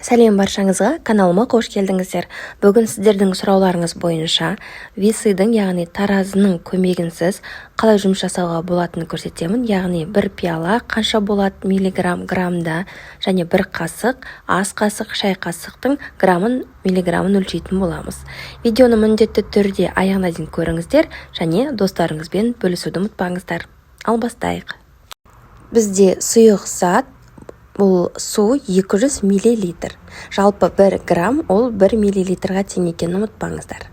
Сәлем баршаңызға, каналыма қош келдіңіздер. Бүгін сіздердің сұрауларыңыз бойынша весыйдың, яғни таразының көмегінсіз қалай жұмыс жасауға болатынын көрсетемін. Яғни бір пиала қанша болады миллиграмм граммда және бір қасық, ас қасық, шай қасықтың граммын, миллиграммын өлшейтін боламыз. Видеоны міндетті түрде аяғына дейін көріңіздер және достарыңызбен бөлісуді ұмытпаңыздар. Ал бастайық. Бізде сұйық зат бұл су 200 миллилитр. Жалпы 1 грамм ол 1 миллилитрға тең екенін ұмытпаңыздар.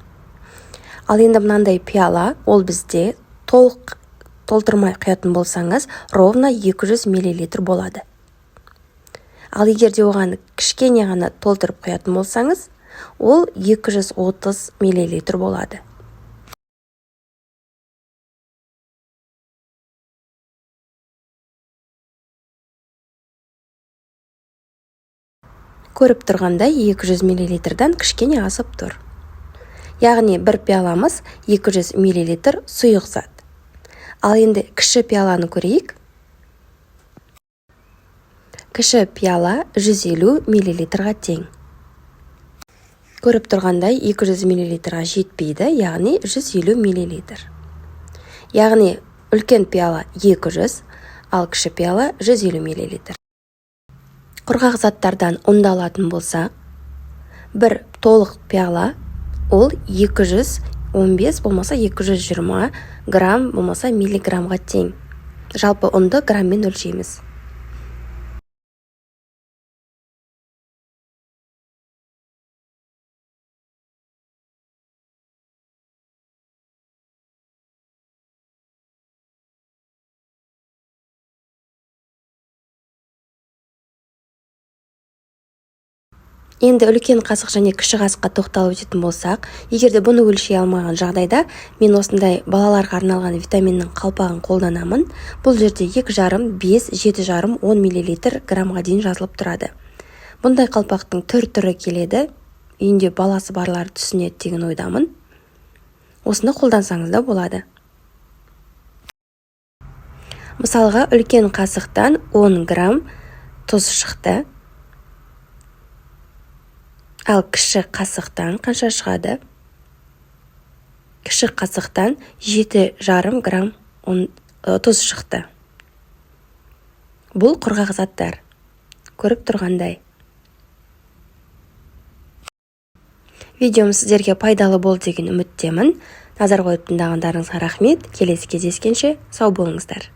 Ал енді мынандай пиала, ол бізде толтырмай құятын болсаңыз, ровно 200 миллилитр болады. Ал егер де оған кішкене ғана толтырып құятын болсаңыз, ол 230 миллилитр болады. Көріп тұрғандай 200 миллилитрдан кішкене асып тұр. Яғни бір пиаламыз 200 миллилитр сұйық зат. Ал енді кіші пиаланы көрейік. Кіші пиала 150 миллилитрға тең. Көріп тұрғандай 200 миллилитрға жетпейді, яғни 150 миллилитр. Яғни үлкен пиала 200, ал кіші пиала 150 миллилитр. Құрғақ заттардан ұндалатын болса, бір толық пиала ол 215 болмаса 220 грамм болмаса миллиграммға тең. Жалпы ұнды грамммен өлшейміз. Енді үлкен қасық және кіші қасыққа тоқталып өтетін болсақ, егерде бұны өлшей алмаған жағдайда, мен осындай балаларға арналған витаминнің қалпағын қолданамын. Бұл жерде 2,5, 5, 7,5, 10 миллилитр граммға дейін жазылып тұрады. Бұндай қалпақтың түрі келеді. Үйінде баласы барлар түсінеді деген ойдамын. Осыны қолдансаңыз да болады. Мысалға, үлкен қасықтан 10 грамм тұз шықты. Ал кіші қасықтан қанша шығады? Кіші қасықтан 7,5 грамм тұз шықты. Бұл құрғақ заттар. Көріп тұрғандай. Видеом сіздерге пайдалы болды деген үміттемін. Назар қойып тыңдағандарыңызға рахмет. Келесі кездескенше сау болыңыздар.